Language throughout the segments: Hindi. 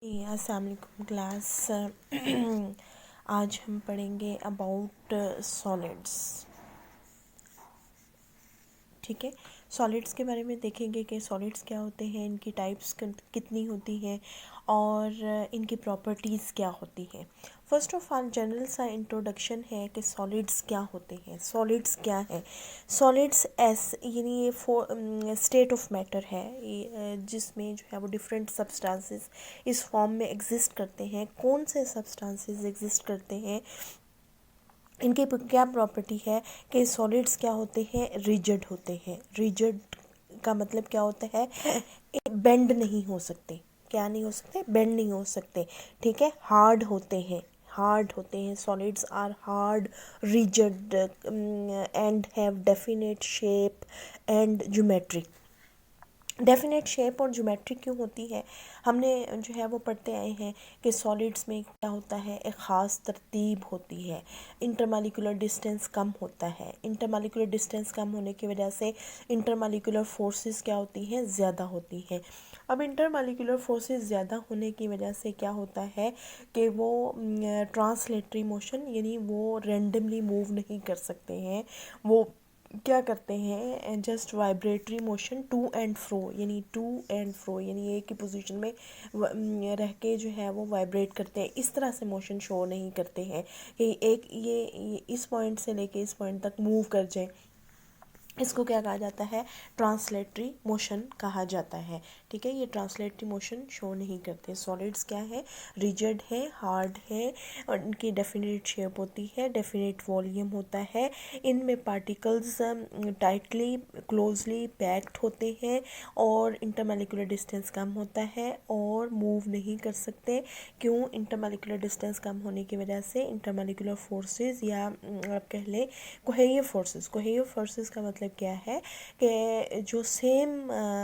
अस्सलाम वालेकुम क्लास। आज हम पढ़ेंगे अबाउट सॉलिड्स। ठीक है, सॉलिड्स के बारे में देखेंगे कि सॉलिड्स क्या होते हैं, इनकी टाइप्स कितनी होती हैं और इनकी प्रॉपर्टीज़ क्या होती हैं। फर्स्ट ऑफ ऑल जनरल सा इंट्रोडक्शन है कि सॉलिड्स क्या होते हैं। सॉलिड्स क्या है? सॉलिड्स यानी ये स्टेट ऑफ मैटर है, जिसमें जो है वो डिफरेंट सब्सटेंसेस इस फॉर्म में एग्जिस्ट करते हैं। कौन से सब्सटेंसेस एग्जिस्ट करते हैं, इनकी क्या प्रॉपर्टी है कि सॉलिड्स क्या होते हैं, रिजिड होते हैं। रिजिड का मतलब क्या होता है? बेंड नहीं हो सकते। क्या नहीं हो सकते? बेंड नहीं हो सकते। ठीक है, हार्ड होते हैं। हार्ड होते हैं, solids are hard, rigid and have definite shape and geometry. Definite shape और ज्योमेट्री क्यों होती है? हमने जो है वो पढ़ते आए हैं कि सॉलिड्स में क्या होता है, एक ख़ास तरतीब होती है। इंटरमालिकुलर डिस्टेंस कम होता है। इंटरमालिकुलर डिस्टेंस कम होने की वजह से इंटरमालिकुलर फोर्सेस क्या होती हैं, ज़्यादा होती हैं। अब इंटरमालिकुलर फोर्सेस ज़्यादा होने की वजह से क्या होता है कि वो ट्रांसलेटरी मोशन यानी वो रेंडमली मूव नहीं कर सकते हैं। वो क्या करते हैं, just vibratory motion to and fro, यानी एक ही पोजीशन में रह के जो है वो वाइब्रेट करते हैं। इस तरह से मोशन शो नहीं करते हैं कि ये इस पॉइंट से लेके इस पॉइंट तक मूव कर जाए। इसको क्या कहा जाता है? ट्रांसलेटरी मोशन कहा जाता है। ठीक है, ये ट्रांसलेटरी मोशन शो नहीं करते। सॉलिड्स क्या है? रिजिड है, हार्ड है और इनकी डेफिनेट शेप होती है, डेफिनेट वॉल्यूम होता है। इनमें पार्टिकल्स टाइटली क्लोजली पैक्ड होते हैं और इंटरमॉलिक्यूलर डिस्टेंस कम होता है और मूव नहीं कर सकते। क्यों? इंटरमॉलिक्यूलर डिस्टेंस कम होने की वजह से इंटरमॉलिक्यूलर फोर्सेस या आप कह लें कोहेसिव फोर्सेस। कोहेसिव फोर्सेस का मतलब क्या है कि जो सेम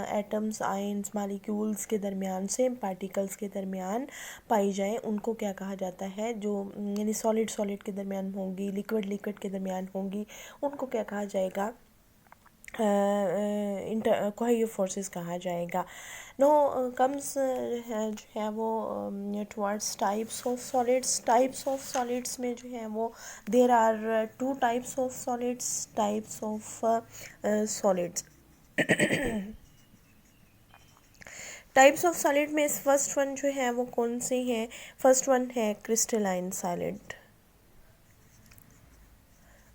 एटम्स, आयंस, मॉलिक्यूल्स के दरमियान, सेम पार्टिकल्स के दरमियान पाई जाए, उनको क्या कहा जाता है? जो यानी सॉलिड सॉलिड के दरमियान होंगी, लिक्विड लिक्विड के दरमियान होंगी, उनको क्या कहा जाएगा? इंटर कोहेसिव फोर्सेस कहा जाएगा। नो कम्स जो है वो towards types of solids. Types of solids में जो है वो there are two types of solids. Types of solids, types of solid में फर्स्ट वन जो है वो कौन सी है? फर्स्ट वन है क्रिस्टलाइन सॉलिड।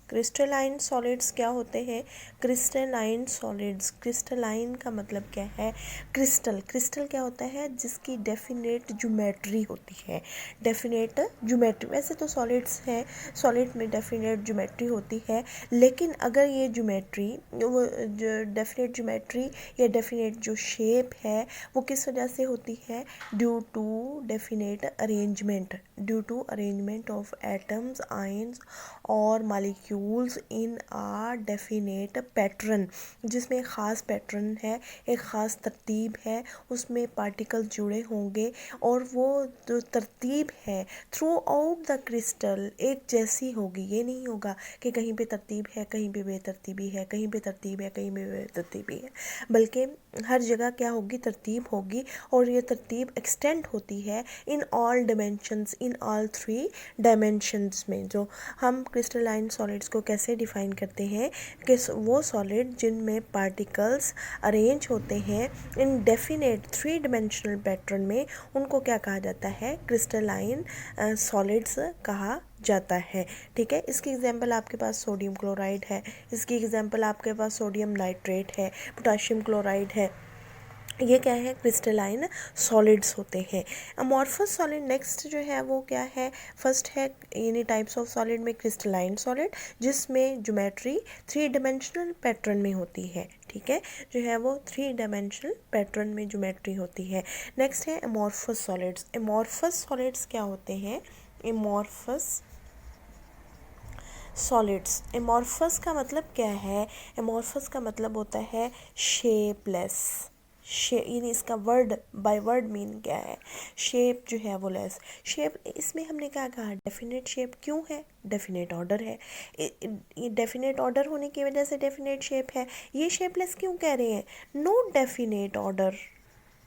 क्रिस्टलाइन सॉलिड्स क्या होते हैं? क्रिस्टलाइन सॉलिड्स, क्रिस्टलाइन का मतलब क्या है? क्रिस्टल। क्रिस्टल क्या होता है? जिसकी डेफिनेट ज्योमेट्री होती है। डेफिनेट ज्योमेट्री, वैसे तो सॉलिड्स हैं, सॉलिड में डेफिनेट ज्योमेट्री होती है, लेकिन अगर ये ज्योमेट्री, वो जो डेफिनेट ज्योमेट्री या डेफिनेट जो शेप है वो किस वजह से होती है? Due to definite arrangement, due to arrangement of atoms, ions और molecules in a definite pattern, जिसमें एक ख़ास पैटर्न है, एक ख़ास तरतीब है, उसमें पार्टिकल जुड़े होंगे और वो जो तरतीब है थ्रू आउट द क्रिस्टल एक जैसी होगी। ये नहीं होगा कि कहीं पे तरतीब है, कहीं पे बेतरतीबी है, कहीं पे तरतीब है, कहीं पे बेतरतीबी है, बल्कि हर जगह क्या होगी? तरतीब होगी। और ये तरतीब एक्सटेंड होती है in all dimensions, in all three dimensions में। जो हम क्रिस्टलाइन सॉलिड्स को कैसे डिफ़ाइन करते हैं कि वो सॉलिड जिनमें पार्टिकल्स अरेंज होते हैं इन डेफिनेट थ्री डिमेंशनल पैटर्न में, उनको क्या कहा जाता है? क्रिस्टलाइन सॉलिड्स कहा जाता है। ठीक है, इसकी एग्जांपल आपके पास सोडियम क्लोराइड है, इसकी एग्जांपल आपके पास सोडियम नाइट्रेट है, पोटाशियम क्लोराइड है। ये क्या है? क्रिस्टलाइन सॉलिड्स होते हैं। अमॉर्फस सॉलिड नेक्स्ट जो है वो क्या है? फर्स्ट है यानी टाइप्स ऑफ सॉलिड में क्रिस्टलाइन सॉलिड, जिसमें ज्योमेट्री थ्री डायमेंशनल पैटर्न में होती है। ठीक है, जो है वो थ्री डायमेंशनल पैटर्न में ज्योमेट्री होती है। नेक्स्ट है अमॉर्फस सॉलिड्स। अमॉर्फस सॉलिड्स क्या होते हैं? अमॉर्फस सॉलिड्स, एमॉर्फस का मतलब क्या है? एमॉर्फस का मतलब होता है शेपलेस। यानी इसका वर्ड बाय वर्ड मीन क्या है? शेप जो है वो लेस। शेप, इसमें हमने क्या कहा? Definite shape. क्यों है? डेफिनेट ऑर्डर है। ये डेफिनेट ऑर्डर होने की वजह से डेफिनेट शेप है। ये शेपलेस क्यों कह रहे हैं? No definite order,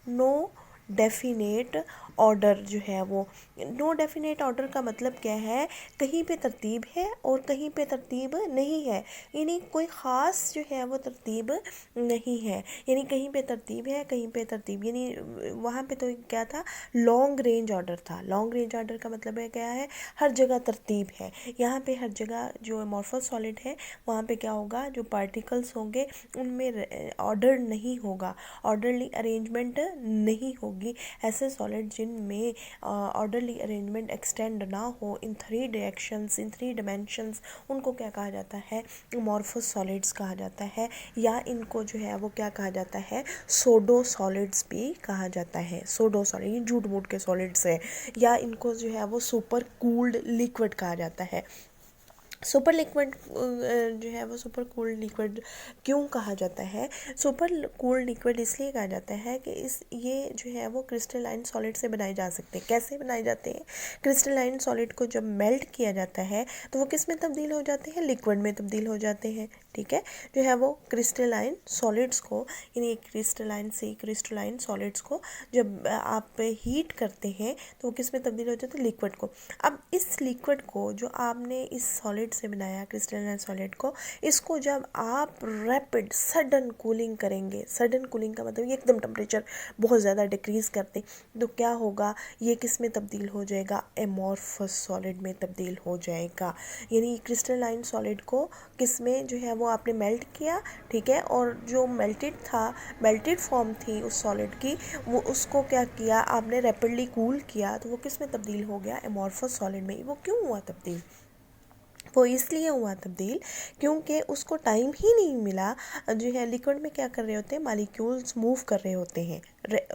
no definite order जो है वो, नो डेफिनेट ऑर्डर का मतलब क्या है, कहीं पे तरतीब है और कहीं पे तरतीब नहीं है, यानी कोई ख़ास जो है वो तरतीब नहीं है, यानी कहीं पे तरतीब है कहीं पे तरतीब, यानी वहाँ पे तो क्या था, लॉन्ग रेंज ऑर्डर था। लॉन्ग रेंज ऑर्डर का मतलब है क्या है, हर जगह तरतीब है। यहाँ पे हर जगह जो अमॉर्फस सॉलिड है वहाँ पे क्या होगा, जो पार्टिकल्स होंगे उनमें ऑर्डर नहीं होगा, ऑर्डरली अरेंजमेंट नहीं होगी। ऐसे सॉलिड जिनमें ऑर्डरली अरेंजमेंट एक्सटेंड ना हो इन 3 डायरेक्शंस, इन 3 डायमेंशंस, उनको क्या कहा जाता है, अमॉर्फस सॉलिड्स कहा जाता है, या इनको जो है वो क्या कहा जाता है, सोडो सॉलिड्स भी कहा जाता है। सोडो सॉलिड, ये झूठ मूठ के सॉलिड्स है, या इनको जो है वो सुपर कूल्ड लिक्विड कहा जाता है। सुपर लिक्विड जो है वो सुपर कूल्ड लिक्विड क्यों कहा जाता है, सुपर कूल्ड लिक्विड इसलिए कहा जाता है कि ये जो है वो क्रिस्टलाइन सॉलिड से बनाए जा सकते हैं। कैसे बनाए जाते हैं, क्रिस्टलाइन सॉलिड को जब मेल्ट किया जाता है तो वो किस में तब्दील हो जाते हैं, लिक्विड में तब्दील हो जाते हैं। ठीक है, जो है वो क्रिस्टलाइन सॉलिड्स को, यानी क्रिस्टलाइन सॉलिड्स को जब आप हीट करते हैं तो वो किस में तब्दील हो जाते हैं, लिक्विड को। अब इस लिक्विड को जो आपने इस सॉलिड से बनाया, क्रिस्टलाइन सॉलिड को, इसको जब आप रैपिड सडन कूलिंग करेंगे, सडन कूलिंग का मतलब ये एकदम टेम्परेचर बहुत ज़्यादा डिक्रीज़ करते, तो क्या होगा, ये किस में तब्दील हो जाएगा, एमॉर्फस सॉलिड में तब्दील हो जाएगा। यानी क्रिस्टलाइन सॉलिड को किस में जो है वो आपने मेल्ट किया, ठीक है, और जो मेल्टेड था, मेल्टेड फॉर्म थी उस सॉलिड की, वो उसको क्या किया आपने, रैपिडली कूल किया, तो वो किस में तब्दील हो गया, एमॉर्फस सॉलिड में। वो क्यों हुआ तब्दील, वो इसलिए हुआ तब्दील क्योंकि उसको टाइम ही नहीं मिला। जो है लिक्विड में क्या कर रहे होते हैं, मालिक्यूल्स मूव कर रहे होते हैं,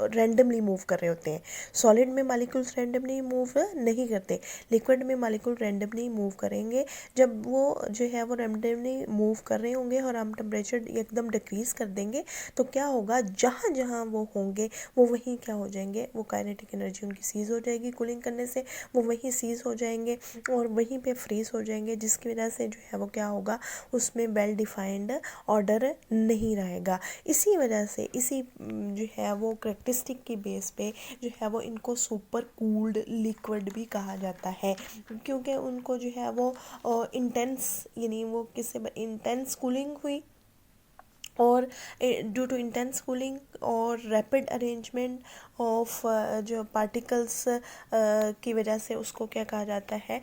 रैंडमली मूव कर रहे होते हैं। सॉलिड में मालिक्यूल्स रैंडमली मूव नहीं करते, लिक्विड में मालिक्यूल रैंडमली मूव करेंगे। जब वो जो है वो रैंडमली मूव कर रहे होंगे और हम टेम्परेचर एकदम डिक्रीज़ कर देंगे तो क्या होगा, जहाँ जहाँ वो होंगे वो वहीं क्या हो जाएंगे, वो काइनेटिक एनर्जी उनकी सीज़ हो जाएगी, कूलिंग करने से वो वहीं सीज़ हो जाएंगे और वहीं पे फ्रीज हो जाएंगे, जिसकी वजह से जो है वो क्या होगा, उसमें वेल डिफाइंड ऑर्डर नहीं रहेगा। इसी वजह से इसी जो है वो करेक्टरिस्टिक की बेस पे जो है वो इनको सुपर कूल्ड लिक्विड भी कहा जाता है, क्योंकि उनको जो है वो इंटेंस, यानी वो किससे इंटेंस कूलिंग हुई, और ड्यू टू इंटेंस कूलिंग और रैपिड अरेंजमेंट ऑफ जो पार्टिकल्स की वजह से उसको क्या कहा जाता है,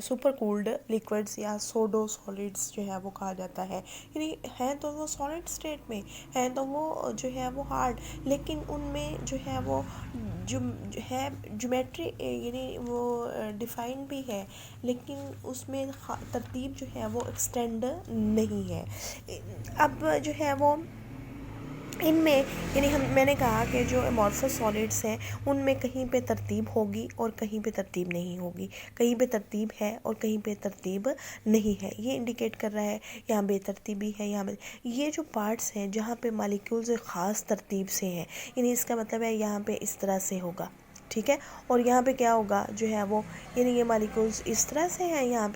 सुपर कूल्ड लिक्विड्स या सोडो सॉलिड्स जो है वो कहा जाता है। यानी हैं तो वो सॉलिड स्टेट में, हैं तो वो जो है वो हार्ड, लेकिन उनमें जो है वो जो है ज्योमेट्री, यानी वो डिफाइंड भी है, लेकिन उसमें तरतीब जो है वो एक्सटेंड नहीं है। अब जो है वो इनमें, यानी मैंने कहा कि जो अमॉर्फस सॉलिड्स हैं उनमें कहीं पे तरतीब होगी और कहीं पे तरतीब नहीं होगी, कहीं पे तरतीब है और कहीं पे तरतीब नहीं है। ये इंडिकेट कर रहा है यहाँ बेतरतीबी है, यहाँ ये जो पार्ट्स हैं जहाँ पे मालिक्यूल्स ख़ास तरतीब से हैं, यानी इसका मतलब है यहाँ पे इस तरह से होगा, ठीक है, और यहाँ पे क्या होगा जो है वो, यानी ये मालिक्यूल्स इस तरह से हैं, यहाँ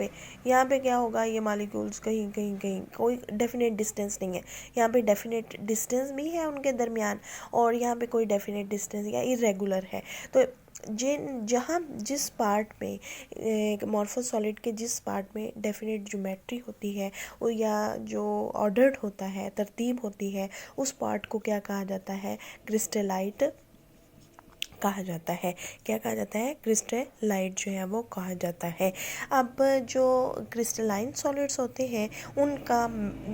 पे क्या होगा, ये मालिक्यूल्स कहीं कहीं कहीं कोई डेफिनेट डिस्टेंस नहीं है, यहाँ पे डेफिनेट डिस्टेंस भी है उनके दरमियान, और यहाँ पे कोई डेफिनेट डिस्टेंस या इरेगुलर है। तो जहाँ जिस पार्ट में मॉर्फस सॉलिड के जिस पार्ट में डेफिनेट ज्योमेट्री होती है वो, या जो ऑर्डर्ड होता है, तरतीब होती है, उस पार्ट को क्या कहा जाता है, क्रिस्टलाइट कहा जाता है। क्या कहा जाता है, क्रिस्टलाइट जो है वो कहा जाता है। अब जो क्रिस्टलाइन सॉलिड्स होते हैं उनका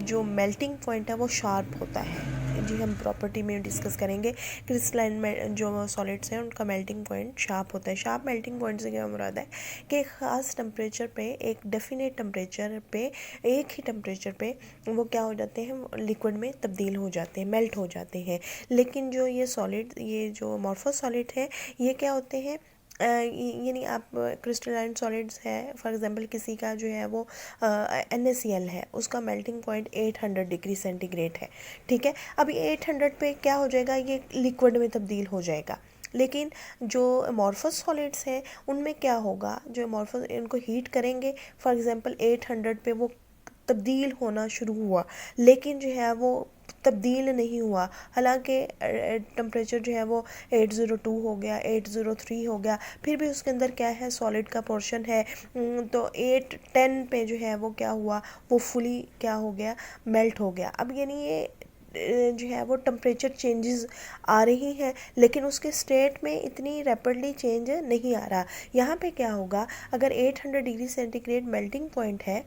जो मेल्टिंग पॉइंट है वो शार्प होता है, जी हम प्रॉपर्टी में डिस्कस करेंगे। क्रिस्टलाइन में जो सॉलिड्स हैं उनका मेल्टिंग पॉइंट शार्प होता है। शार्प मेल्टिंग पॉइंट से क्या मुराद है कि ख़ास टेम्परेचर पे, एक डेफिनेट टेम्परेचर पे, एक ही टेम्परेचर पे वो क्या हो जाते हैं, लिक्विड में तब्दील हो जाते हैं, मेल्ट हो जाते हैं। लेकिन जो ये सॉलिड, ये जो मॉर्फस सॉलिड है, ये क्या होते हैं, यानी आप क्रिस्टलाइन सॉलिड्स है, फॉर एग्जांपल किसी का जो है वो NaCl है, उसका मेल्टिंग पॉइंट 800 डिग्री सेंटीग्रेड है, ठीक है। अभी 800 पे क्या हो जाएगा, ये लिक्विड में तब्दील हो जाएगा। लेकिन जो अमॉर्फस सॉलिड्स हैं उनमें क्या होगा, जो अमॉर्फस, इनको हीट करेंगे, फॉर एग्जांपल 800 पे वो तब्दील होना शुरू हुआ, लेकिन जो है वो तब्दील नहीं हुआ, हालांकि टेम्परेचर जो है वो 802 हो गया, 803 हो गया, फिर भी उसके अंदर क्या है, सॉलिड का पोर्शन है। तो 810 पे जो है वो क्या हुआ, वो फुली क्या हो गया, मेल्ट हो गया। अब यानी ये जो है वो टेम्परेचर चेंजेस आ रही हैं, लेकिन उसके स्टेट में इतनी रैपिडली चेंज नहीं आ रहा। यहाँ पे क्या होगा, अगर 800 डिग्री सेंटीग्रेड मेल्टिंग पॉइंट है,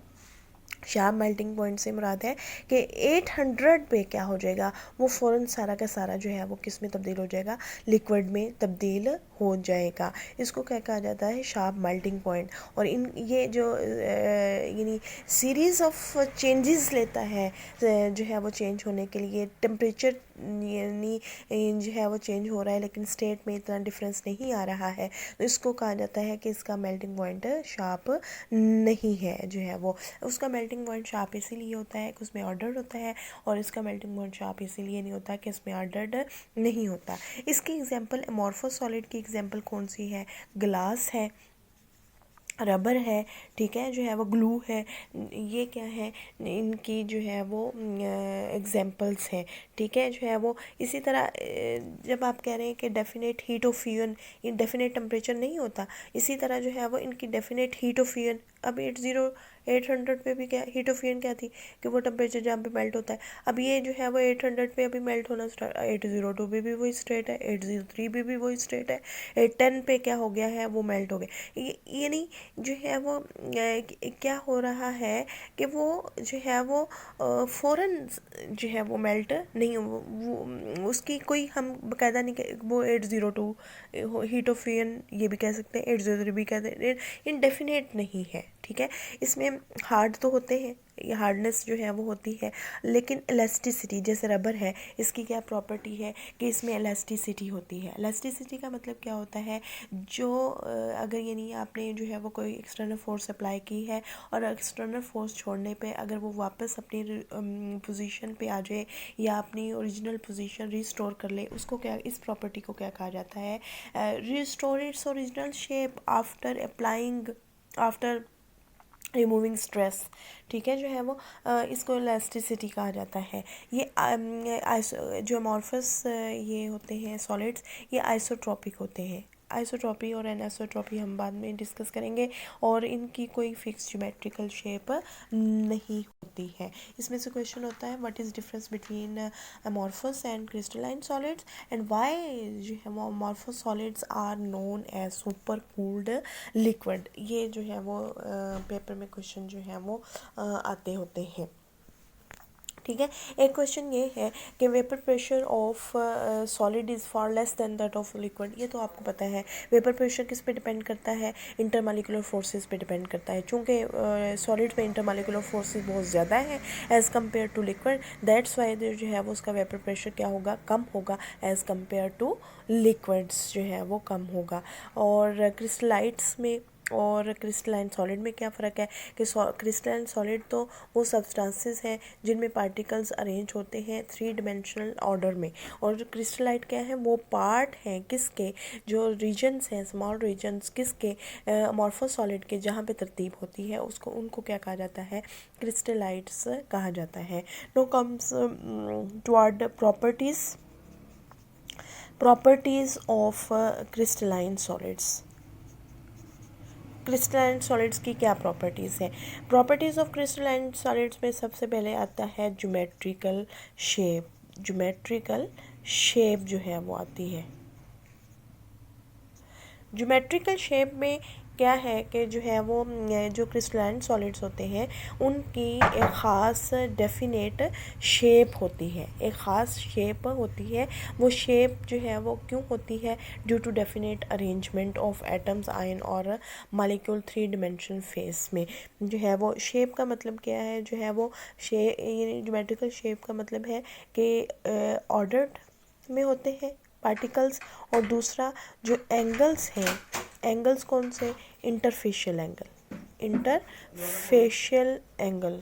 शार्प मेल्टिंग पॉइंट से मुराद है कि 800 पे क्या हो जाएगा, वो फ़ौरन सारा का सारा जो है वो किस में तब्दील हो जाएगा, लिक्विड में तब्दील हो जाएगा। इसको क्या कहा जाता है, शार्प मेल्टिंग पॉइंट। और इन ये जो यानी सीरीज़ ऑफ चेंजेस लेता है जो है वो चेंज होने के लिए, टेम्परेचर यानी जो है वो चेंज हो रहा है लेकिन स्टेट में इतना डिफरेंस नहीं आ रहा है, तो इसको कहा जाता है कि इसका मेल्टिंग पॉइंट शार्प नहीं है जो है वो। उसका मेल्टिंग पॉइंट शार्प इसीलिए होता है कि उसमें ऑर्डर्ड होता है, और इसका मेल्टिंग पॉइंट शार्प इसीलिए नहीं होता कि इसमें ऑर्डर्ड नहीं होता। इसकी एग्जांपल, अमॉर्फस सॉलिड की एग्जांपल कौन सी है, ग्लास है, रबर है, ठीक है, जो है वो ग्लू है, ये क्या है, इनकी जो है वो एग्जांपल्स हैं, ठीक है, जो है वो। इसी तरह जब आप कह रहे हैं कि डेफिनेट हीट ऑफ फ्यूजन, ये डेफिनेट टेम्परेचर नहीं होता, इसी तरह जो है वो इनकी डेफिनेट हीट ऑफ फ्यूजन, अब 800 पे भी क्या हीट ऑफ फ्यूजन क्या थी, कि वो टेम्परेचर जहाँ पे मेल्ट होता है। अब ये जो है वो 800 पे अभी मेल्ट होना स्टार्ट, 802 पे भी वही स्टेट है, 803 पे भी वही स्टेट है, 810 पे क्या हो गया है, वो मेल्ट हो गया। ये नहीं जो है वो क्या हो रहा है कि वो जो है वो फ़ौरन जो है वो मेल्ट नहीं, वो उसकी कोई हम बाकायदा नहीं वो 802 हीट ऑफ फ्यूजन ये भी कह सकते हैं, 803 भी कह सकते हैं, इनडेफिनेट नहीं है, ठीक है। इसमें हार्ड तो होते हैं, ये हार्डनेस जो है वो होती है, लेकिन इलास्टिसिटी, जैसे रबर है, इसकी क्या प्रॉपर्टी है कि इसमें इलास्टिसिटी होती है। इलास्टिसिटी का मतलब क्या होता है, जो अगर यानी आपने जो है वो कोई एक्सटर्नल फोर्स अप्लाई की है और एक्सटर्नल फोर्स छोड़ने पे अगर वो वापस अपनी पोजीशन पे आ जाए या अपनी ओरिजिनल पोजीशन रिस्टोर कर ले, उसको क्या, इस प्रॉपर्टी को क्या कहा जाता है, restore its original shape after applying, after removing stress, ठीक है, जो है वो इसको इलास्टिसिटी कहा जाता है। ये जो अमॉर्फस ये होते हैं सॉलिड्स, ये आइसोट्रॉपिक होते हैं। आइसोट्रॉपी और एनिसोट्रॉपी हम बाद में डिस्कस करेंगे, और इनकी कोई फिक्स ज्योमेट्रिकल शेप नहीं होती है। इसमें से क्वेश्चन होता है, what is difference between amorphous and crystalline solids and why जो है वो amorphous solids are known as super cooled liquid. ये जो है वो पेपर में क्वेश्चन जो है वो आते होते हैं, ठीक है। एक क्वेश्चन ये है कि vapour pressure of solid is far less than that of liquid. ये तो आपको पता है, वेपर प्रेशर किस पे डिपेंड करता है, इंटरमालिकुलर फोर्सेस पे डिपेंड करता है। चूँकि सॉलिड में इंटरमालिकुलर फोर्सेस बहुत ज़्यादा है as compare to liquid, that's why जो है वो उसका वेपर प्रेशर क्या होगा, कम होगा एज़ कम्पेयर टू लिक्विड्स जो है वो कम होगा। और क्रिस्टलाइट्स में और क्रिस्टलाइन सॉलिड में क्या फ़र्क है कि क्रिस्टलाइन सॉलिड तो वो सब्सटेंसेस हैं जिनमें पार्टिकल्स अरेंज होते हैं 3 डिमेंशनल ऑर्डर में, और जो क्रिस्टलाइट क्या है, वो पार्ट हैं किसके, जो रीजन्स हैं, स्मॉल रीजन्स किसके, अमॉर्फस सॉलिड के, जहाँ पे तरतीब होती है उसको, उनको क्या कहा जाता है, क्रिस्टलाइट्स कहा जाता है। Know comes toward properties of crystalline solids. Crystalline solids की क्या प्रॉपर्टीज़ हैं। प्रॉपर्टीज़ ऑफ क्रिस्टलाइन सॉलिड्स में सबसे पहले आता है ज्योमेट्रिकल शेप। ज्योमेट्रिकल शेप जो है वो आती है। ज्योमेट्रिकल शेप में क्या है कि जो है वो जो क्रिस्टलाइन सॉलिड्स होते हैं उनकी एक ख़ास डेफिनेट शेप होती है, एक ख़ास शेप होती है। वो शेप जो है वो क्यों होती है, due to definite arrangement of atoms, ion और मॉलिक्यूल 3 डिमेंशनल फेस में। जो है वो शेप का मतलब क्या है, जो है वो ज्योमेट्रिकल शेप का मतलब है कि ऑर्डर्ड में होते हैं पार्टिकल्स, और दूसरा जो एंगल्स हैं, एंगल्स कौन से, interfacial angle. Interfacial angle,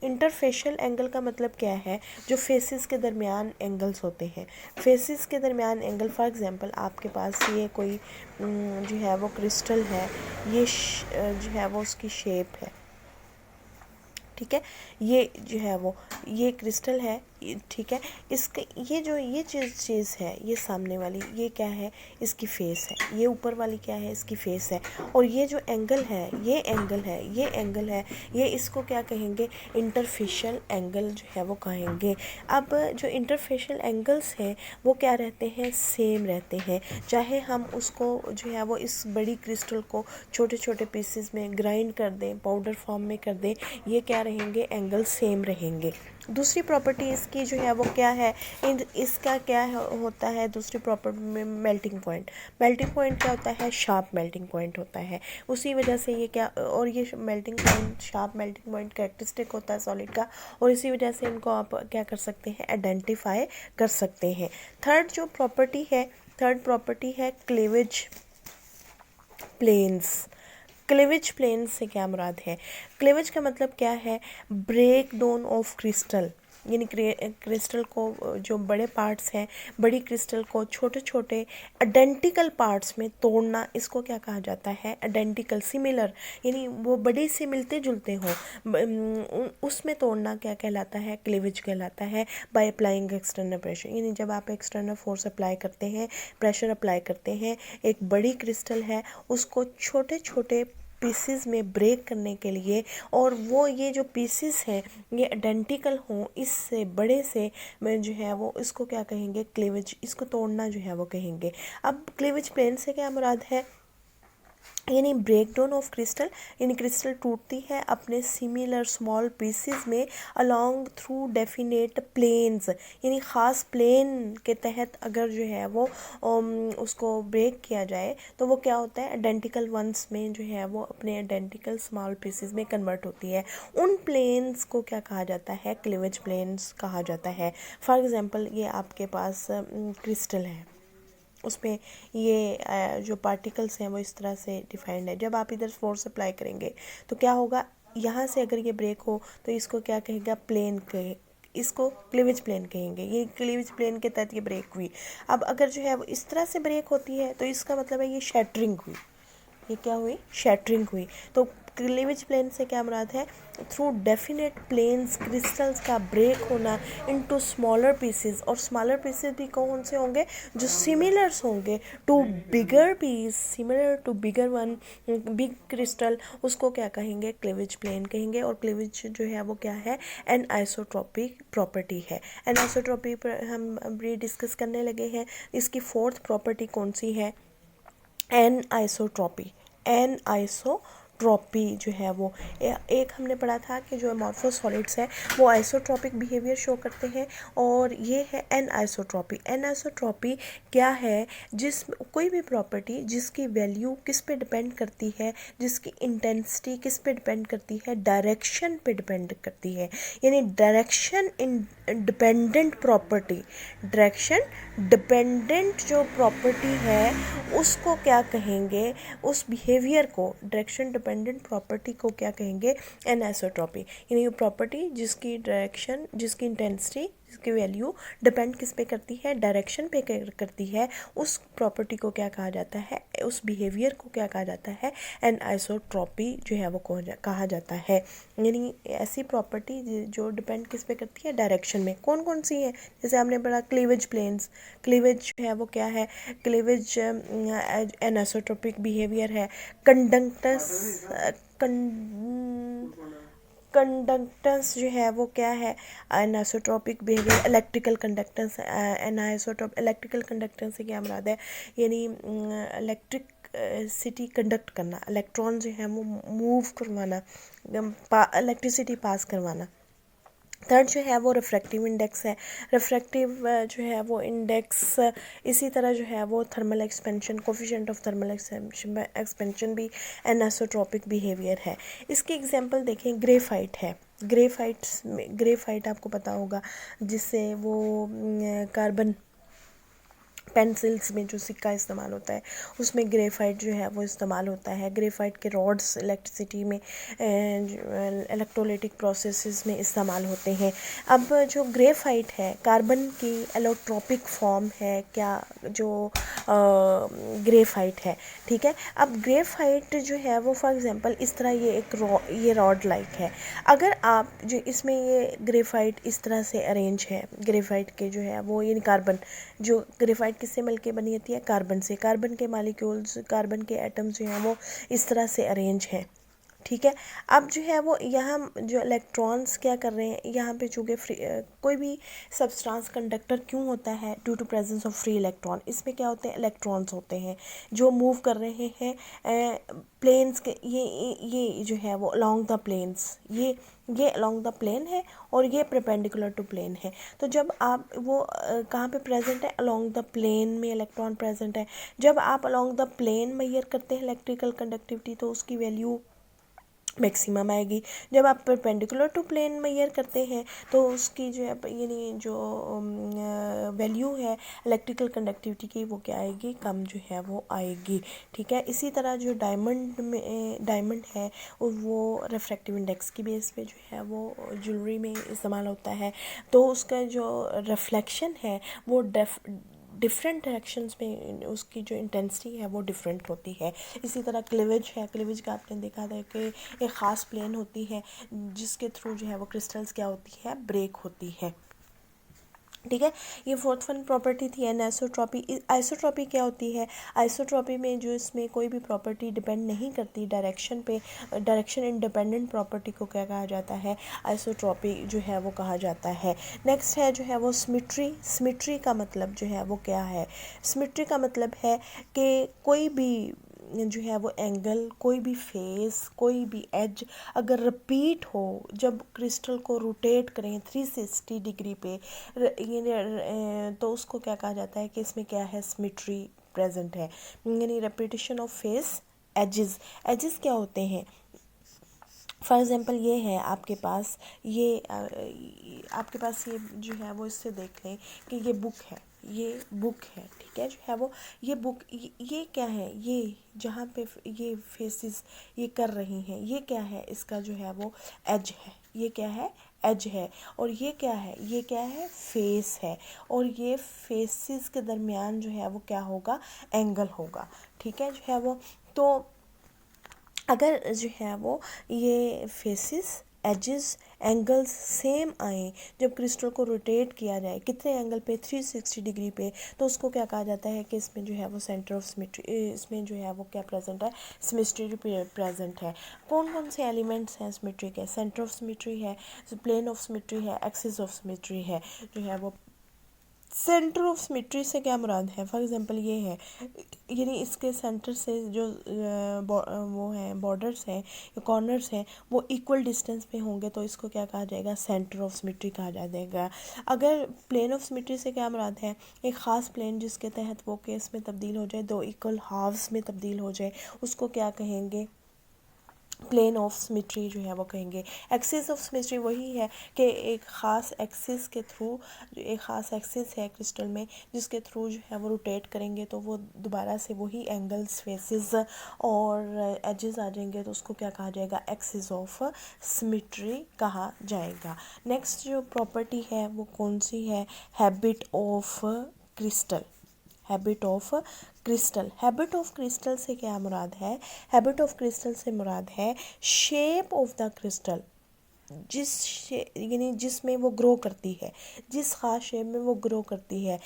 interfacial angle का मतलब क्या है, जो फेसिस के दरमियान एंगल्स होते हैं। फेसिस के दरमियान एंगल, फॉर एग्जांपल आपके पास ये कोई जो है वो क्रिस्टल है, ये जो है वो उसकी शेप है, ठीक है, ये जो है वो ये क्रिस्टल है, ठीक है। इसके ये चीज़ है, ये सामने वाली ये क्या है, इसकी फेस है। ये ऊपर वाली क्या है, इसकी फेस है। और ये जो एंगल है, ये एंगल है, ये एंगल है, ये इसको क्या कहेंगे, इंटरफेशियल एंगल जो है वो कहेंगे। अब जो इंटरफेशियल एंगल्स हैं वो क्या रहते हैं, सेम रहते हैं। चाहे हम उसको जो है वो इस बड़ी क्रिस्टल को छोटे छोटे पीसेस में ग्राइंड कर दें, पाउडर फॉर्म में कर दें, ये क्या रहेंगे, एंगल सेम रहेंगे। दूसरी प्रॉपर्टी इसकी जो है वो क्या है, इसका क्या होता है, दूसरी प्रॉपर्टी में मेल्टिंग पॉइंट। मेल्टिंग पॉइंट क्या होता है, शार्प मेल्टिंग पॉइंट होता है। उसी वजह से ये क्या, और ये melting point, sharp melting point characteristic होता है सॉलिड का, और इसी वजह से इनको आप क्या कर सकते हैं, आइडेंटिफाई कर सकते हैं। थर्ड प्रॉपर्टी है क्लीवेज प्लेन्स। क्लीवेज प्लेन से क्या मुराद है, क्लीवेज का मतलब क्या है, ब्रेक डाउन ऑफ क्रिस्टल, यानी क्रिस्टल को जो बड़े पार्ट्स हैं, बड़ी क्रिस्टल को छोटे छोटे आइडेंटिकल पार्ट्स में तोड़ना, इसको क्या कहा जाता है, आइडेंटिकल, सिमिलर, यानी वो बड़े से मिलते जुलते हों, उसमें तोड़ना क्या कहलाता है, क्लीवेज कहलाता है। बाय अप्लाइंग एक्सटर्नल प्रेशर, यानी जब आप एक्सटर्नल फोर्स अप्लाई करते हैं, प्रेशर अप्लाई करते हैं, एक बड़ी क्रिस्टल है उसको छोटे छोटे पीसेस में ब्रेक करने के लिए, और वो ये जो पीसेस हैं ये आइडेंटिकल हों इससे बड़े से, में जो है वो इसको क्या कहेंगे, क्लीवेज, इसको तोड़ना जो है वो कहेंगे। अब क्लीवेज प्लेन से क्या मुराद है, यानी ब्रेक डाउन ऑफ क्रिस्टल, यानी क्रिस्टल टूटती है अपने सिमिलर स्मॉल पीसेस में अलोंग थ्रू डेफिनेट प्लेन्स, यानी ख़ास प्लेन के तहत अगर जो है वो उसको ब्रेक किया जाए तो वो क्या होता है, आइडेंटिकल वंस में जो है वो अपने आइडेंटिकल स्मॉल पीसेस में कन्वर्ट होती है। उन प्लेन्स को क्या कहा जाता है, क्लीवेज प्लेन्स कहा जाता है। फॉर एग्जांपल ये आपके पास क्रिस्टल है, उसमें ये जो पार्टिकल्स हैं वो इस तरह से डिफाइंड है। जब आप इधर फोर्स अप्लाई करेंगे तो क्या होगा, यहाँ से अगर ये ब्रेक हो तो इसको क्या कहेगा, प्लेन कहे, इसको क्लीवेज प्लेन कहेंगे। ये क्लीवेज प्लेन के तहत ये ब्रेक हुई। अब अगर जो है वो इस तरह से ब्रेक होती है तो इसका मतलब है ये शैटरिंग हुई। ये क्या हुई, शैटरिंग हुई। तो क्लीवेज प्लेन से क्या मुराद है, थ्रू डेफिनेट प्लेन्स क्रिस्टल्स का ब्रेक होना इनटू स्मॉलर पीसेस, और स्मॉलर पीसेस भी कौन से होंगे, जो सिमिलर्स होंगे to bigger piece, similar to bigger one, big crystal, उसको क्या कहेंगे, क्लीवेज प्लेन कहेंगे। और क्लीवेज जो है वो क्या है, एन आइसोट्रोपिक प्रॉपर्टी है। एन आइसोट्रोपी पर हम अभी डिस्कस करने लगे हैं। इसकी फोर्थ प्रॉपर्टी कौन सी है, एन आइसोट्रॉपी। एन आइसोट्रॉपी जो है वो एक हमने पढ़ा था कि जो अमॉर्फस सॉलिड्स है वो आइसोट्रॉपिक बिहेवियर शो करते हैं, और ये है एन आइसोट्रॉपी। एन आइसोट्रॉपी क्या है, जिस कोई भी प्रॉपर्टी जिसकी वैल्यू किस पे डिपेंड करती है, जिसकी इंटेंसिटी किस पे डिपेंड करती है, डायरेक्शन पे डिपेंड करती है, यानी direction dependent property, direction dependent जो प्रॉपर्टी है उसको क्या कहेंगे, उस बिहेवियर को, डायरेक्शन डिपेंडेंट प्रॉपर्टी को क्या कहेंगे, एनिसोट्रॉपी। यानी ये प्रॉपर्टी जिसकी डायरेक्शन, जिसकी इंटेंसिटी, जिसकी वैल्यू डिपेंड किस पे करती है, डायरेक्शन पे करती है, उस प्रॉपर्टी को क्या कहा जाता है, उस बिहेवियर को क्या कहा जाता है, एनिसोट्रॉपी जो है वो कहा जाता है। यानी ऐसी प्रॉपर्टी जो डिपेंड किस पे करती है, डायरेक्शन में। कौन कौन सी है, जैसे हमने पढ़ा क्लीवेज प्लेन्स। क्लीवेज जो है वो क्या है, क्लीवेज एनिसोट्रॉपिक बिहेवियर है। कंडक्टेंस जो है वो क्या है, anisotropic behaviour. Electrical conductance, anisotropic, electrical conductance से क्या मुराद है, यानी इलेक्ट्रिक सिटी कंडक्ट करना, इलेक्ट्रॉन जो है वो मूव करवाना, इलेक्ट्रिसिटी पास करवाना। थर्ड जो है वो रिफ्रैक्टिव इंडेक्स है। रिफ्रैक्टिव जो है वो इंडेक्स, इसी तरह जो है वो thermal expansion, coefficient of thermal expansion भी एनिसोट्रॉपिक बिहेवियर है। इसकी एग्जांपल देखें, ग्रेफाइट है। ग्रेफाइट आपको पता होगा, जिससे वो कार्बन पेंसिल्स में जो सिक्का इस्तेमाल होता है उसमें ग्रेफाइट जो है वो इस्तेमाल होता है। ग्रेफाइट के रॉड्स इलेक्ट्रिसिटी में इलेक्ट्रोलाइटिक प्रोसेसेस में इस्तेमाल होते हैं। अब जो ग्रेफाइट है कार्बन की एलोट्रोपिक फॉर्म है क्या, जो ग्रेफाइट है, ठीक है। अब ग्रेफाइट जो है वो फॉर एग्जांपल इस तरह ये रॉड लाइक है। अगर आप जो इसमें ये ग्रेफाइट इस तरह से अरेंज है, ग्रेफाइट के जो है वो ये कार्बन, जो ग्रेफाइट किससे मिलके बनी होती है, कार्बन से। कार्बन के मालिक्यूल्स, कार्बन के एटम्स जो हैं वो इस तरह से अरेंज हैं, ठीक है। अब जो है वो यहाँ जो इलेक्ट्रॉन्स क्या कर रहे हैं, यहाँ पे चूँकि कोई भी सब्सटेंस कंडक्टर क्यों होता है, due to presence of free electron. इसमें क्या होते हैं, इलेक्ट्रॉन्स होते हैं जो मूव कर रहे हैं प्लेन्स के, ये जो है वो अलोंग द प्लेन्स, ये अलोंग द प्लेन है और ये परपेंडिकुलर टू प्लेन है। तो जब आप वो कहाँ पे प्रेजेंट है, अलोंग द प्लेन में इलेक्ट्रॉन प्रेजेंट है। जब आप अलोंग द प्लेन मेजर करते हैं इलेक्ट्रिकल कंडक्टिविटी तो उसकी वैल्यू मैक्सिमम आएगी। जब आप परपेंडिकुलर टू प्लेन मेजर करते हैं तो उसकी जो है यानी जो वैल्यू है इलेक्ट्रिकल कंडक्टिविटी की वो क्या आएगी, कम जो है वो आएगी, ठीक है। इसी तरह जो डायमंड है वो रिफ्रैक्टिव इंडेक्स की बेस पे जो है वो ज्वेलरी में इस्तेमाल होता है। तो उसका जो रिफ्लेक्शन है वो डिफरेंट डायरेक्शंस में उसकी जो इंटेंसिटी है वो डिफरेंट होती है। इसी तरह क्लीवेज है, क्लीवेज का आपने देखा था कि एक ख़ास प्लेन होती है जिसके थ्रू जो है वो क्रिस्टल्स क्या होती है, ब्रेक होती है, ठीक है। ये फोर्थ वन प्रॉपर्टी थी एनिसोट्रॉपी। आइसोट्रॉपी क्या होती है, आइसोट्रॉपी में जो इसमें कोई भी प्रॉपर्टी डिपेंड नहीं करती डायरेक्शन पे, डायरेक्शन इंडिपेंडेंट प्रॉपर्टी को क्या कहा जाता है, आइसोट्रॉपी जो है वो कहा जाता है। नेक्स्ट है जो है वो सिमेट्री। सिमेट्री का मतलब जो है वो क्या है, सिमेट्री का मतलब है कि कोई भी जो है वो एंगल, कोई भी फेस, कोई भी एज अगर रिपीट हो, जब क्रिस्टल को रोटेट करें 360 डिग्री पे तो उसको क्या कहा जाता है कि इसमें क्या है, सिमेट्री प्रेजेंट है, यानी repetition of face edges. Edges क्या होते हैं, फॉर एग्ज़ाम्पल ये है आपके पास, ये आपके पास ये जो है वो इससे देख लें कि ये बुक है, ये बुक है, ठीक है, जो है वो ये बुक, ये क्या है, ये जहाँ पे ये फेसेस ये कर रही हैं, ये क्या है, इसका जो है वो एज है, ये क्या है, एज है। और ये क्या है, ये क्या है, फेस है। और ये फेसेस के दरमियान जो है वो क्या होगा, एंगल होगा, ठीक है, जो है वो। तो अगर जो है वो ये फेसेस, एजेस, एंगल्स सेम आए, जब क्रिस्टल को रोटेट किया जाए कितने एंगल पे, 360 डिग्री पे, तो उसको क्या कहा जाता है कि इसमें जो है वो सेंटर ऑफ सिमेट्री, इसमें जो है वो क्या प्रेजेंट है, सिमेट्री प्रेजेंट है। कौन कौन से एलिमेंट्स हैं सिमेट्री के, सेंटर ऑफ सिमेट्री है, प्लेन ऑफ सिमेट्री है, एक्सिस ऑफ सिमेट्री है, जो है वो। सेंटर ऑफ सिमेट्री से क्या मुराद है, फॉर एग्जांपल ये है, यानी इसके सेंटर से जो वो हैं बॉर्डर्स हैं या कॉर्नर्स हैं वो इक्वल डिस्टेंस पे होंगे तो इसको क्या कहा जाएगा, सेंटर ऑफ सिमेट्री कहा जाएगा। अगर प्लेन ऑफ सिमेट्री से क्या मुराद है, एक ख़ास प्लेन जिसके तहत वो केस में तब्दील हो जाए, दो इक्वल हाफ्स में तब्दील हो जाए, उसको क्या कहेंगे, प्लेन ऑफ सिमेट्री जो है वो कहेंगे। एक्सिस ऑफ सिमेट्री वही है कि एक ख़ास एक्सिस के थ्रू, जो एक ख़ास एक्सिस है क्रिस्टल में जिसके थ्रू जो है वो रोटेट करेंगे तो वो दोबारा से वही एंगल्स, फेसेस और एजेस आ जाएंगे तो उसको क्या कहा जाएगा, एक्सिस ऑफ सिमेट्री कहा जाएगा। नेक्स्ट जो प्रॉपर्टी है वो कौन सी है, habit of crystal. Habit of crystal, habit of crystal से क्या मुराद है, हैबिट ऑफ क्रिस्टल से मुराद है शेप ऑफ द क्रिस्टल, यानी जिसमें वो ग्रो करती है, जिस खास शेप में वो ग्रो करती है,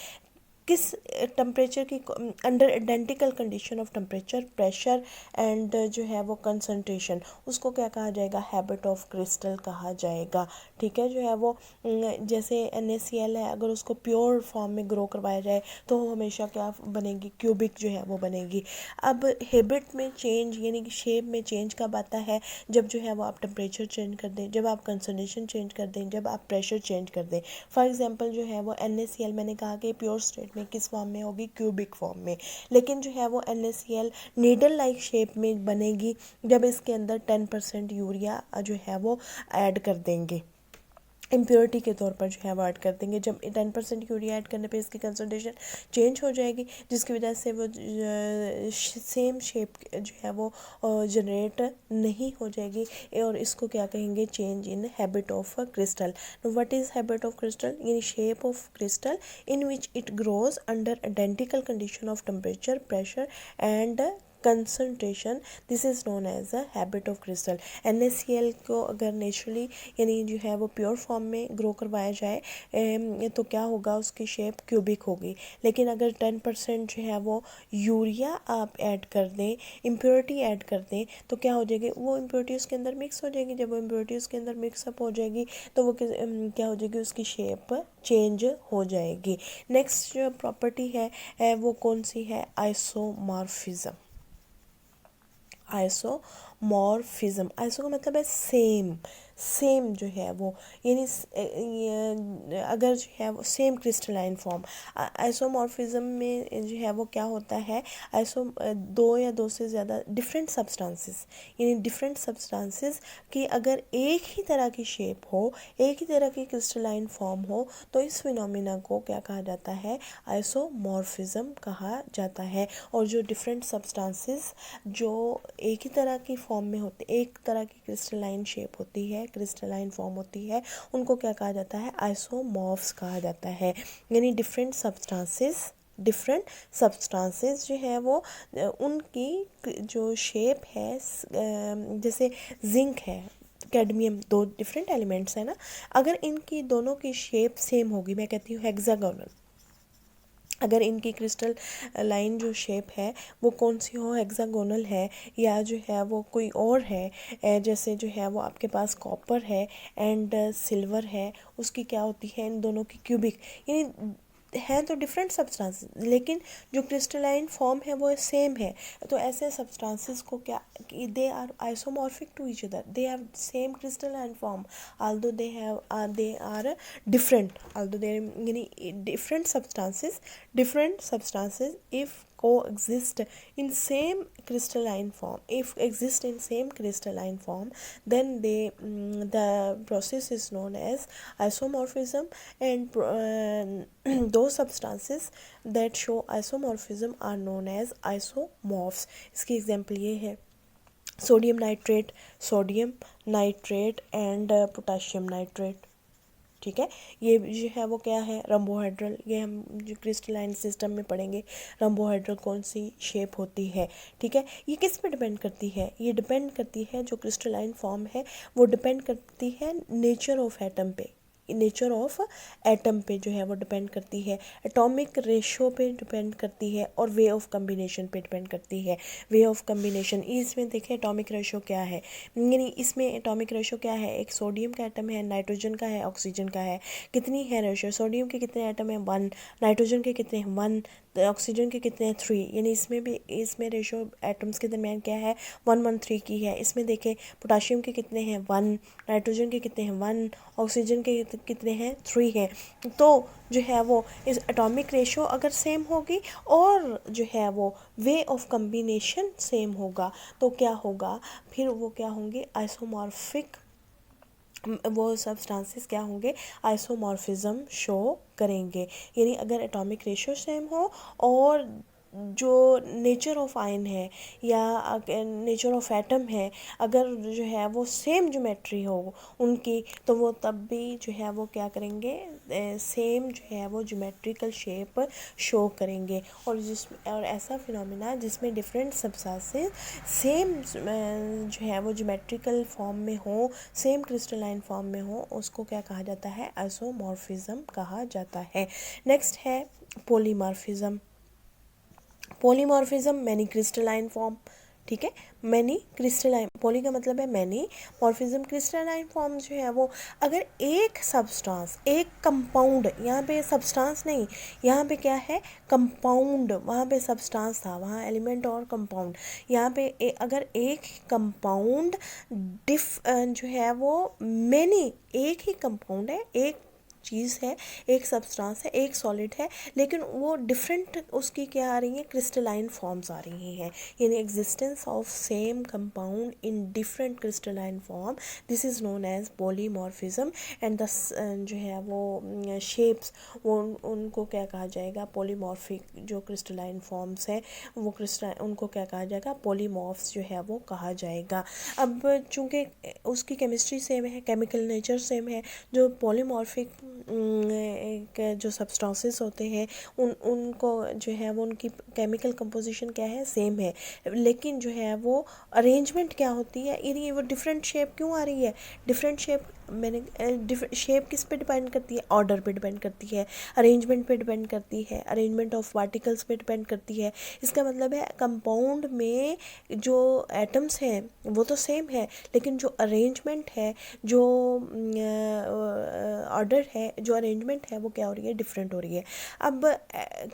किस टेम्परेचर की, under identical condition of temperature, pressure and जो है वो कंसंट्रेशन, उसको क्या कहा जाएगा, हैबिट ऑफ क्रिस्टल कहा जाएगा, ठीक है, जो है वो। जैसे NaCl है, अगर उसको प्योर फॉर्म में ग्रो करवाया जाए तो हमेशा क्या बनेगी, क्यूबिक जो है वो बनेगी। अब हैबिट में चेंज यानी कि शेप में चेंज कब आता है, जब जो है वो आप टेम्परेचर चेंज कर दें, जब आप कंसंट्रेशन चेंज कर दें, जब आप प्रेशर चेंज कर दें। फॉर एग्जांपल जो है वो NaCl मैंने कहा कि प्योर स्टेट में किस फॉर्म में होगी, क्यूबिक फॉर्म में, लेकिन जो है वो NaCl नीडल लाइक शेप में बनेगी जब इसके अंदर 10% यूरिया जो है वो ऐड कर देंगे, इम्प्योरिटी के तौर पर जो है वो ऐड कर देंगे। जब 10% यूरिया ऐड करने पे इसकी कंसनट्रेशन चेंज हो जाएगी, जिसकी वजह से वो सेम शेप जो है वो जनरेट नहीं हो जाएगी, और इसको क्या कहेंगे, change in habit of crystal. What is habit of crystal? यानी shape of crystal in which it grows under identical condition of temperature, pressure and concentration, this is known as a habit of crystal. NaCl को अगर नेचुरली यानी जो है वो प्योर फॉर्म में ग्रो करवाया जाए तो क्या होगा, उसकी शेप क्यूबिक होगी। लेकिन अगर 10% जो है वो यूरिया आप ऐड कर दें, इम्प्योरिटी ऐड कर दें, तो क्या हो जाएगी, वो इम्प्योरिटी उसके अंदर मिक्स हो जाएगी। जब वो इम्प्योरिटी उसके अंदर मिक्सअप हो जाएगी तो वो क्या हो जाएगी, उसकी शेप चेंज हो जाएगी। नेक्स्ट जो प्रॉपर्टी है वो कौन सी है, आइसोमॉर्फिज्म। आइसोमॉर्फिज्म, आइसो का मतलब है सेम, सेम जो है वो, यानी अगर जो है वो सेम क्रिस्टलाइन फॉर्म। आइसोमॉर्फिज्म में जो है वो क्या होता है, दो या दो से ज़्यादा डिफरेंट सब्सटेंसेस, यानी डिफरेंट सब्सटेंसेस की अगर एक ही तरह की शेप हो, एक ही तरह की क्रिस्टलाइन फॉर्म हो, तो इस फिनोमिना को क्या कहा जाता है, आइसोमॉर्फिज्म कहा जाता है। और जो डिफरेंट सब्सटेंसेस जो एक ही तरह की फॉर्म में होते, एक तरह की क्रिस्टलाइन शेप होती है, क्रिस्टलाइन फॉर्म होती है, उनको क्या कहा जाता है, आइसोमॉर्फ्स कहा जाता है। यानी डिफरेंट सब्सटेंसेस जो है वो उनकी जो शेप है, जैसे जिंक है, कैडमियम, दो डिफरेंट एलिमेंट्स है ना, अगर इनकी दोनों की शेप सेम होगी, मैं कहती हूँ हेक्सागोनल, अगर इनकी क्रिस्टल लाइन जो शेप है वो कौन सी हो, हेक्सागोनल है, या जो है वो कोई और है, जैसे जो है वो आपके पास कॉपर है एंड सिल्वर है, उसकी क्या होती है, इन दोनों की क्यूबिक, यानी हैं तो डिफरेंट सब्सटेंसेस, लेकिन जो क्रिस्टलाइन फॉर्म है वो सेम है। तो ऐसे सब्सटेंसेस को क्या, they are isomorphic to each other, they have same crystalline form, although they are different, although they are यानी different substances if coexist in same crystalline form, if exist in same crystalline form, then the process is known as isomorphism, and those substances that show isomorphism are known as isomorphs। इसकी एग्जाम्पल ये है, sodium nitrate and potassium nitrate. ठीक है, ये जो है वो क्या है, रंबोहेड्रल, ये हम जो क्रिस्टलाइन सिस्टम में पढ़ेंगे, रंबोहेड्रल कौन सी शेप होती है। ठीक है, ये किस पे डिपेंड करती है, ये डिपेंड करती है, जो क्रिस्टलाइन फॉर्म है वो डिपेंड करती है नेचर ऑफ एटम पे, नेचर ऑफ एटम पे जो है वो डिपेंड करती है, एटॉमिक रेशो पे डिपेंड करती है, और वे ऑफ कम्बिनेशन पे डिपेंड करती है। वे ऑफ कम्बिनेशन, इसमें देखें एटॉमिक रेशो क्या है, यानी इसमें एटॉमिक रेशो क्या है, एक सोडियम का एटम है, नाइट्रोजन का है, ऑक्सीजन का है, कितनी है रेशो, सोडियम के कितने एटम है 1, नाइट्रोजन के कितने हैं 1, ऑक्सीजन के कितने हैं 3, यानी इसमें भी इसमें रेशो एटम्स के दरमियान क्या है 1:1:3 की है। इसमें देखें पोटाशियम के कितने हैं 1, नाइट्रोजन के कितने हैं 1, ऑक्सीजन के कितने हैं 3 हैं। तो जो है वो इस एटॉमिक रेशो अगर सेम होगी और जो है वो वे ऑफ कम्बिनेशन सेम होगा, तो क्या होगा, फिर वो क्या होंगे, आइसोमॉर्फिक, वो सब्सटेंसेस क्या होंगे, आइसोमॉर्फिज्म शो करेंगे। यानी अगर एटॉमिक रेशो सेम हो और जो नेचर ऑफ आयन है या नेचर ऑफ एटम है, अगर जो है वो सेम ज्योमेट्री हो उनकी, तो वो तब भी जो है वो क्या करेंगे, सेम जो है वो ज्योमेट्रिकल शेप शो करेंगे। और ऐसा फिनोमिना जिसमें डिफरेंट सब्सटेंसेस सेम जो है वो ज्योमेट्रिकल फॉर्म में हो, सेम क्रिस्टलाइन फॉर्म में हो, उसको क्या कहा जाता है, आइसोमॉर्फिज्म कहा जाता है। नेक्स्ट है polymorphism. Polymorphism many crystalline form. ठीक है, मैनी क्रिस्टलाइन, पॉली का मतलब है मैनी, मॉर्फिज्म क्रिस्टलाइन फॉर्म जो है वो, अगर एक सब्सटेंस, एक कंपाउंड, यहाँ पे सब्सटेंस नहीं, यहाँ पे क्या है कंपाउंड, वहाँ पे सब्सटेंस था, वहाँ एलिमेंट और कंपाउंड, यहाँ पे अगर एक कंपाउंड जो है वो मैनी, एक ही कंपाउंड है, एक चीज़ है, एक सब्सटेंस है, एक सॉलिड है, लेकिन वो डिफरेंट उसकी क्या आ रही है, क्रिस्टलाइन फॉर्म्स आ रही हैं, यानी existence of same compound in different crystalline form, this is known as polymorphism. And the जो है वो शेप्स, वो उनको क्या कहा जाएगा, पॉलीमॉर्फिक जो क्रिस्टलाइन फॉर्म्स हैं वो क्रिस्टल, उनको क्या कहा जाएगा, पॉलीमॉर्फ्स जो है वो कहा जाएगा। अब चूँकि उसकी केमिस्ट्री सेम है, केमिकल नेचर सेम है, जो पॉलीमॉर्फिक जो सब्सटेंसेस होते हैं उनको जो है वो उनकी केमिकल कंपोजिशन क्या है, सेम है, लेकिन जो है वो अरेंजमेंट क्या होती है, यानी वो डिफरेंट शेप क्यों आ रही है, डिफरेंट शेप मैंने शेप किस पे डिपेंड करती है, ऑर्डर पे डिपेंड करती है, अरेंजमेंट पे डिपेंड करती है, अरेंजमेंट ऑफ पार्टिकल्स पे डिपेंड करती है। इसका मतलब है कंपाउंड में जो एटम्स हैं वो तो सेम है, लेकिन जो अरेंजमेंट है, जो ऑर्डर है, जो अरेंजमेंट है, वो क्या हो रही है, डिफरेंट हो रही है। अब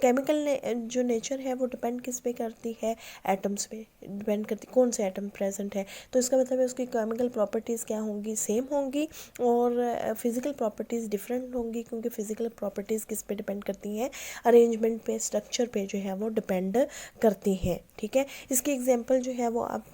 केमिकल जो नेचर है वो डिपेंड किस पे करती है, एटम्स पे डिपेंड करती, कौन से एटम प्रेजेंट है, तो इसका मतलब है उसकी केमिकल प्रॉपर्टीज़ क्या होंगी, सेम होंगी, और फिज़िकल प्रॉपर्टीज़ डिफरेंट होंगी, क्योंकि फिज़िकल प्रॉपर्टीज़ किस पे डिपेंड करती हैं, अरेंजमेंट पे, स्ट्रक्चर पे जो है वो डिपेंड करती हैं। ठीक है, इसकी एग्जांपल जो है वो आप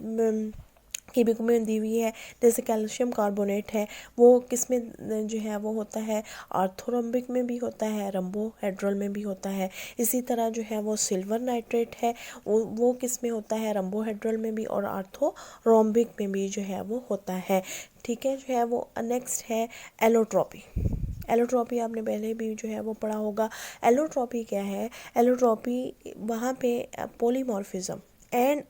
की बुक में दी हुई है, जैसे कैल्शियम कार्बोनेट है, वो किस में जो है वो होता है, आर्थोरम्बिक में भी होता है, रंबोहेड्रल में भी होता है। इसी तरह जो है वो सिल्वर नाइट्रेट है, वो किस में होता है, रंबोहेड्रल में भी और आर्थोरोम्बिक में भी जो है वो होता है। ठीक है, जो है वो नेक्स्ट है एलोट्रॉपी। एलोट्रॉपी आपने पहले भी जो है वो पढ़ा होगा। एलोट्रॉपी क्या है, एलोट्रॉपी वहाँ पे पॉलीमॉर्फिज्म एंड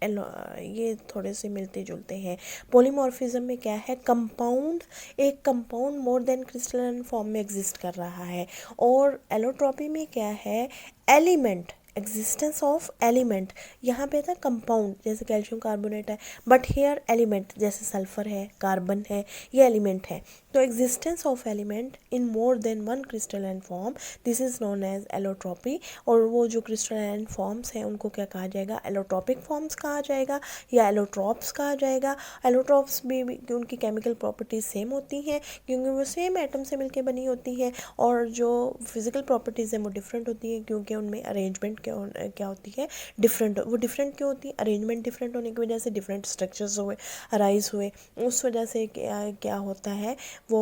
ये थोड़े से मिलते जुलते हैं। पॉलीमॉर्फिज्म में क्या है, कंपाउंड, एक compound more than crystalline form में एग्जिस्ट कर रहा है, और एलोट्रॉपी में क्या है, एलिमेंट, एग्जिस्टेंस ऑफ एलिमेंट, यहाँ पे था कंपाउंड जैसे कैल्शियम कार्बोनेट है, बट हेयर एलिमेंट जैसे सल्फर है, कार्बन है, ये एलिमेंट है, तो existence of element in more than one crystalline form, this is known as allotropy. और वो जो क्रिस्टलाइन फॉर्म्स हैं उनको क्या कहा जाएगा, एलोट्रॉपिक फॉर्म्स कहा जाएगा या एलोट्रॉप्स कहा जाएगा। एलोट्रॉप्स भी उनकी केमिकल प्रॉपर्टीज सेम होती हैं, क्योंकि वो सेम एटम से मिलकर बनी होती हैं, और जो फिजिकल प्रॉपर्टीज़ हैं वो डिफरेंट होती हैं, क्योंकि उनमें अरेंजमेंट क्या होती है, डिफरेंट। वो डिफरेंट क्यों होती है, अरेंजमेंट डिफरेंट होने की वजह से डिफरेंट स्ट्रक्चर्स हुए, अराइज हुए, उस वजह से क्या होता है, वो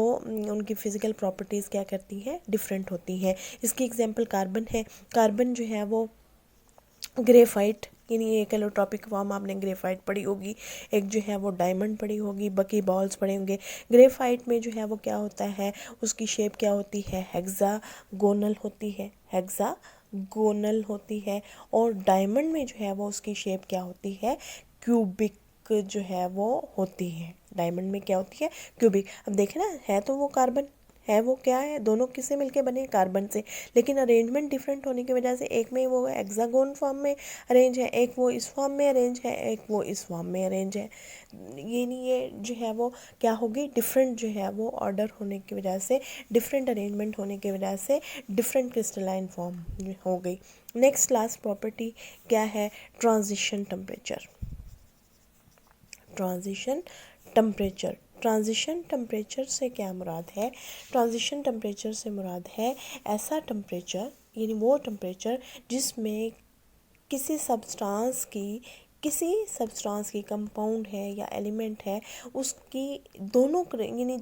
उनकी फिजिकल प्रॉपर्टीज़ क्या करती हैं, डिफरेंट होती हैं। इसकी एग्जांपल कार्बन है। कार्बन जो है वो ग्रेफाइट, यानी एक एलोट्रॉपिक फॉर्म आपने ग्रेफाइट पढ़ी होगी, एक जो है वो डायमंड पढ़ी होगी, बकी बॉल्स पढ़े होंगे। ग्रेफाइट में जो है वो क्या होता है, उसकी शेप क्या होती है, हेक्सागोनल होती है, हेक्सागोनल होती है, और डायमंड में जो है वो उसकी शेप क्या होती है, क्यूबिक जो है वो होती है। डायमंड में क्या होती है, क्यूबिक। अब देखें ना, है तो वो कार्बन, है वो क्या है, दोनों किससे मिलके बने, कार्बन से, लेकिन अरेंजमेंट डिफरेंट होने की वजह से एक में वो हेक्सागोन फॉर्म में अरेंज है, एक वो इस फॉर्म में अरेंज है, एक वो इस फॉर्म में अरेंज है। ये नहीं, ये जो है वो क्या होगी, डिफरेंट जो है वो ऑर्डर होने की वजह से, डिफरेंट अरेंजमेंट होने की वजह से डिफरेंट क्रिस्टलाइन फॉर्म हो गई। नेक्स्ट लास्ट प्रॉपर्टी क्या है, transition temperature. Transition temperature, transition temperature से क्या मुराद है, ट्रांजिशन टेम्परेचर से मुराद है ऐसा टेम्परेचर, यानी वो टेम्परेचर जिसमें किसी सब्सटेंस की कंपाउंड है या एलिमेंट है, उसकी दोनों यानी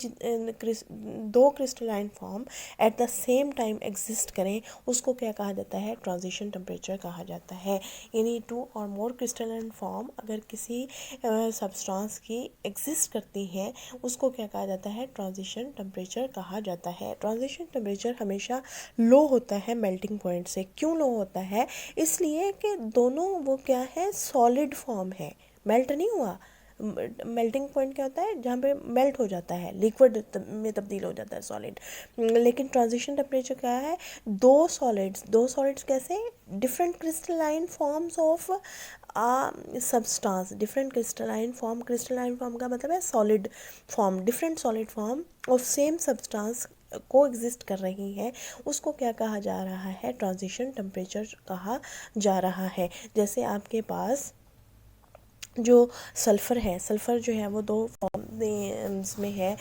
दो crystalline form at the same time exist करें, उसको क्या कहा जाता है, ट्रांजिशन टेम्परेचर कहा जाता है। यानी टू और मोर क्रिस्टलाइन फॉर्म अगर किसी सब्सटेंस की एग्जिस्ट करती हैं, उसको क्या कहा जाता है, ट्रांजिशन टेम्परेचर कहा जाता है। ट्रांजिशन टेम्परेचर हमेशा लो होता है मेल्टिंग पॉइंट से। क्यों लो होता है, इसलिए कि दोनों वो क्या है, सॉलिड फॉर्म है, मेल्ट नहीं हुआ। मेल्टिंग पॉइंट क्या होता है, जहाँ पे मेल्ट हो जाता है, लिक्विड में तब्दील हो जाता है सॉलिड। लेकिन ट्रांजिशन टेम्परेचर क्या है, दो सॉलिड्स कैसे, different crystalline forms of substance, different crystalline form का मतलब है solid form, different solid form of same substance को एग्जिस्ट कर रही हैं, उसको क्या कहा जा रहा है, ट्रांजिशन टेम्परेचर कहा जा रहा है। जैसे आपके पास जो सल्फ़र है, सल्फ़र जो है वो में है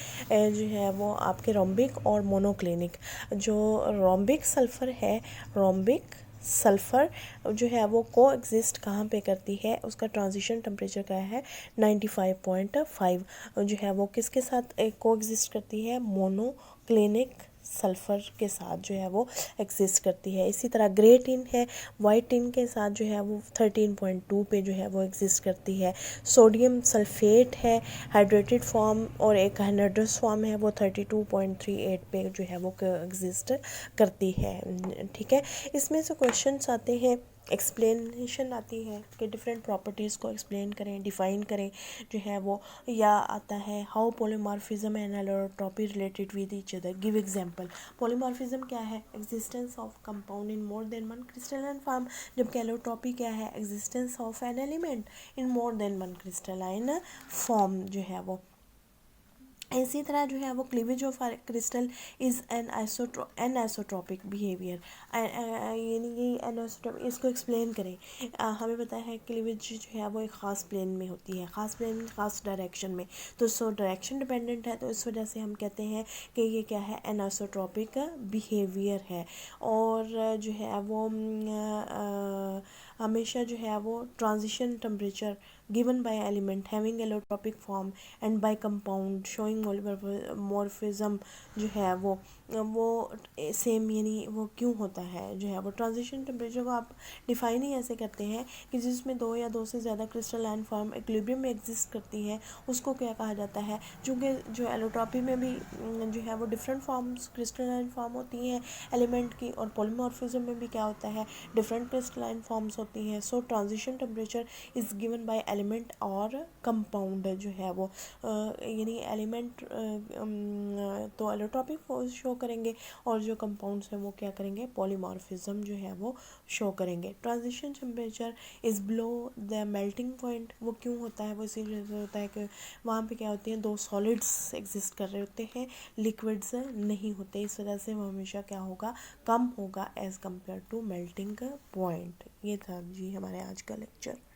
जो है वो आपके रोम्बिक और मोनोक्लिनिक। जो रोम्बिक सल्फ़र है, रोम्बिक सल्फ़र जो है वो को एग्जिस्ट कहाँ पे करती है, उसका ट्रांजिशन टेम्परेचर क्या है 95.5। जो है वो किसके साथ को एग्जिस्ट करती है, मोनोक्लिनिक सल्फ़र के साथ जो है वो एग्जिस्ट करती है। इसी तरह ग्रे टिन है, वाइट टिन के साथ जो है वो 13.2 पे जो है वो एग्जिस्ट करती है। सोडियम सल्फेट है हाइड्रेटेड फॉर्म, और एक हाइड्रस फॉर्म है वो 32.38 पे जो है वो एग्जिस्ट करती है। ठीक है, इसमें से क्वेश्चंस आते हैं, एक्सप्लेनेशन आती है कि डिफरेंट प्रॉपर्टीज़ को एक्सप्लेन करें, डिफ़ाइन करें जो है वो, या आता है how polymorphism and allotropy related with each other, give example. Polymorphism क्या है, existence of compound in more than one crystalline form, जबकि एलोट्रॉपी क्या है, existence of an element in more than one crystalline form जो है वो। इसी तरह जो है वो cleavage of crystal is an anisotropic behaviour, यानी कि एनआइसोट्रॉपिक, इसको एक्सप्लेन करें। हमें पता है क्लीवेज जो है वो एक ख़ास प्लेन में होती है, ख़ास प्लेन ख़ास डायरेक्शन में, तो सो डायरेक्शन डिपेंडेंट है, तो इस वजह से हम कहते हैं कि ये क्या है, एनआइसोट्रॉपिक बिहेवियर है। और जो है वो हमेशा जो है वो transition temperature given by element having allotropic form and by compound showing morphism जो है वो सेम, यानी वो क्यों होता है जो है वो। ट्रांजिशन टेम्परेचर को आप डिफाइन ही ऐसे करते हैं कि जिसमें दो या दो से ज़्यादा क्रिस्टलाइन फॉर्म इक्विलिब्रियम में एग्जिस्ट करती है, उसको क्या कहा जाता है। चूँकि जो एलोट्रॉपी में भी जो है वो डिफरेंट फॉर्म्स क्रिस्टलाइन फॉर्म होती हैं एलिमेंट की, और पॉलीमॉर्फिज्म में भी क्या होता है, डिफरेंट क्रिस्टलाइन फॉर्म्स होती हैं। So transition temperature is given by element और कंपाउंड जो है वो, यानी एलिमेंट तो एलोट्रॉपिक शो करेंगे, और जो कंपाउंड्स हैं वो क्या करेंगे, पॉलीमॉर्फिज्म जो है वो शो करेंगे। Transition temperature is below the melting point, वो क्यों होता है, वो इसीलिए होता है कि वहाँ पे क्या होती हैं, दो सॉलिड्स एग्जिस्ट कर रहे होते हैं, लिक्विड्स नहीं होते, इस वजह से वो हमेशा क्या होगा, कम होगा as compare to melting point. ये था जी हमारे आज का लेक्चर।